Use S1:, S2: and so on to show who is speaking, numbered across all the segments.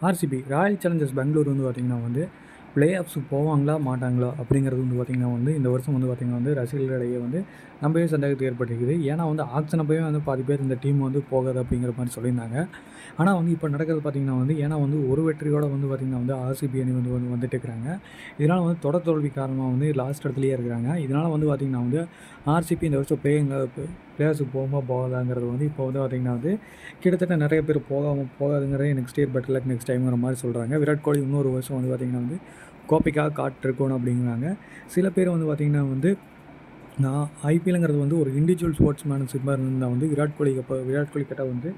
S1: RCB Royal Challengers Bangalore வந்து பார்த்திங்கன்னா வந்து ப்ளே ஆஃப்ஸுக்கு போவாங்களா மாட்டாங்களா அப்படிங்கிறது வந்து பார்த்திங்கன்னா வந்து இந்த வருஷம் வந்து பார்த்திங்கன்னா வந்து ரசிகர்களிடையே வந்து நம்பவே சந்தேகத்தை ஏற்பட்டிருக்குது. ஏன்னா வந்து ஆக்ஷன் அப்பவே வந்து பாதி பேர் இந்த டீம் வந்து போகாது அப்படிங்கிற மாதிரி சொல்லியிருந்தாங்க. ஆனால் வந்து இப்போ நடக்கிறது பார்த்திங்கன்னா வந்து ஏன்னா வந்து ஒரு வெற்றியோடு வந்து பார்த்திங்கன்னா வந்து ஆர்சிபி அணி வந்துட்டு இருக்கிறாங்க. இதனால் வந்து தொடர் தோல்வி காரணமாக வந்து லாஸ்ட் இடத்துலையே இருக்கிறாங்க. இதனால் வந்து பார்த்திங்கன்னா வந்து ஆர்சிபி இந்த வருஷம் பிளேயர்ஸுக்கு போகாதாங்கிறது வந்து இப்போ வந்து பார்த்திங்கன்னா வந்து கிட்டத்தட்ட நிறைய பேர் போகாதுங்கிறதே next year better luck next டைம்ங்கிற மாதிரி சொல்கிறாங்க. விராட் கோலி இன்னொரு வருஷம் வந்து பார்த்திங்கன்னா வந்து கோப்பைக்காக காட்டிருக்கணும் அப்படிங்கிறாங்க. சில பேர் வந்து பார்த்திங்கன்னா வந்து நான் ஐபிஎல்ங்கிறது வந்து ஒரு இண்டிவிஜுவல் ஸ்போர்ட்ஸ் மேன்ஷிப்பாக இருந்தால் வந்து விராட் கோலி கிட்ட வந்து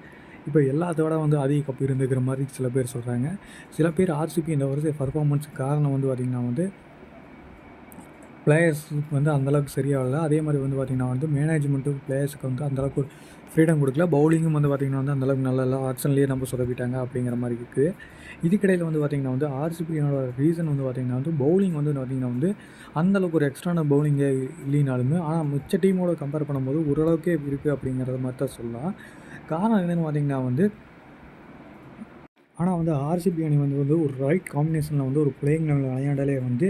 S1: இப்போ எல்லாத்தோட வந்து அதிக கப்பு இருந்துக்கிற மாதிரி சில பேர் சொல்கிறாங்க. சில பேர் ஆர்சிபி இந்த வருஷம் பர்ஃபார்மன்ஸுக்கு காரணம் வந்து பார்த்திங்கன்னா வந்து பிளேயர்ஸ் வந்து அந்தளவுக்கு சரியாக இல்லை. அதே மாதிரி வந்து பார்த்திங்கன்னா வந்து மேனேஜ்மெண்ட்டும் பிளேயர்ஸுக்கு வந்து அந்தளவுக்கு ஒரு ஃப்ரீடம் கொடுக்கல. பவுலிங்கும் வந்து பார்த்திங்கன்னா வந்து அந்தளவுக்கு நல்லா ஆக்ஷன்லேயே நம்ம சொதப்பிட்டாங்க அப்படிங்கிற மாதிரி இருக்குது. இதுக்கிடையில் வந்து பார்த்திங்கன்னா வந்து ஆர்சிபியோட ரீசன் வந்து பார்த்திங்கன்னா வந்து பவுலிங் வந்து பார்த்திங்கன்னா வந்து அந்தளவுக்கு ஒரு எக்ஸ்ட்ரான பவுலிங்கே இல்லைனாலுமே ஆனால் மிச்ச டீமோட கம்பேர் பண்ணும்போது ஓரளவுக்கே இருக்குது அப்படிங்கிறத மாதிரி தான் சொல்லலாம். காரணம் என்னென்னு பார்த்திங்கன்னா வந்து ஆனால் வந்து ஆர்சிபி அணி வந்து ஒரு ரைட் காம்பினேஷனில் வந்து ஒரு பிளேயிங் லெவலில் விளையாண்டாலே வந்து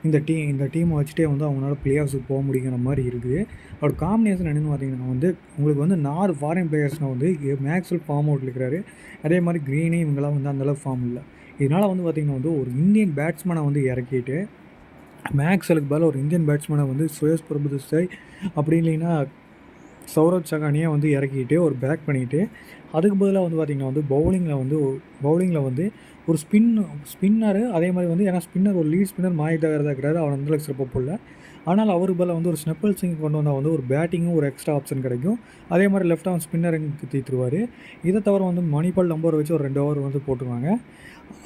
S1: இந்த டீமை வச்சுட்டே வந்து அவங்களால பிளே ஆஃப்ஸுக்கு போக முடியுங்கிற மாதிரி இருக்குது. அவரோட காம்பினேஷன் என்னென்னு பார்த்தீங்கன்னா வந்து உங்களுக்கு வந்து 4 ஃபாரின் பிளேயர்ஸ்னால் வந்து மேக்ஸ்வெல் ஃபார்ம் அவுட் இருக்கிறாரு. அதே மாதிரி க்ரீனே இவங்கெல்லாம் வந்து அந்தளவுக்கு ஃபார்ம் இல்லை. இதனால் வந்து பார்த்திங்கன்னா வந்து ஒரு இந்தியன் பேட்ஸ்மேனை வந்து இறக்கிட்டு மேக்ஸ்வெலுக்கு பதில் ஒரு இந்தியன் பேட்ஸ்மேனை வந்து சுயேஷ் பிரபு தேசாய் அப்படி இல்லைன்னா சௌரவ் சகானியை வந்து இறக்கிட்டு ஒரு பேக் பண்ணிவிட்டு அதுக்கு பதிலாக வந்து பார்த்திங்கன்னா வந்து பவுலிங்கில் வந்து ஒரு ஸ்பின்னரு அதே மாதிரி வந்து ஏன்னா ஸ்பின்னர் ஒரு லீட் ஸ்பின்னர் மாயிக் அகர் தான் இருக்கிறாரு. அவர் அந்தளவுக்கு சிறப்பாக போடல. ஆனால் அவருக்கு பதிலாக வந்து ஒரு ஸ்னெப்பல் சிங் கொண்டு வந்தால் வந்து ஒரு பேட்டிங்கும் ஒரு எக்ஸ்ட்ரா ஆப்ஷன் கிடைக்கும். அதே மாதிரி லெஃப்ட் ஆர்ம் ஸ்பின்னருக்கு தீர்த்துருவார். இதை தவிர வந்து மணிபால் நம்பர் வச்சு ஒரு 2 ஓவர் வந்து போட்டுருவாங்க.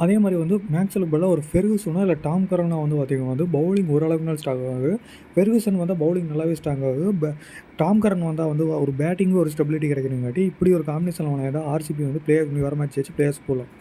S1: அதே மாதிரி வந்து மேக்ஸ்வெலுக்கு பதிலாக ஒரு ஃபெர்குசனோ இல்லை டாம் கரனோ வந்து பார்த்திங்கன்னா வந்து பவுலிங் ஓரளவுக்கு நாள் ஸ்ட்ராங் ஆகுது. ஃபெர்குசன் வந்தால் பவுலிங் நல்லாவே ஸ்ட்ராங் ஆகுது. டாம் கரன் வந்தால் வந்து ஒரு பேட்டிங்கும் ஒரு ஸ்டெபிலிட்டி கிடைக்கணுங்காட்டி இப்படி ஒரு காம்பினேஷன் விளையாட ஆர்சிபி வந்து வர மேட்ச் வச்சு பிளேயர்ஸ் போகலாம்.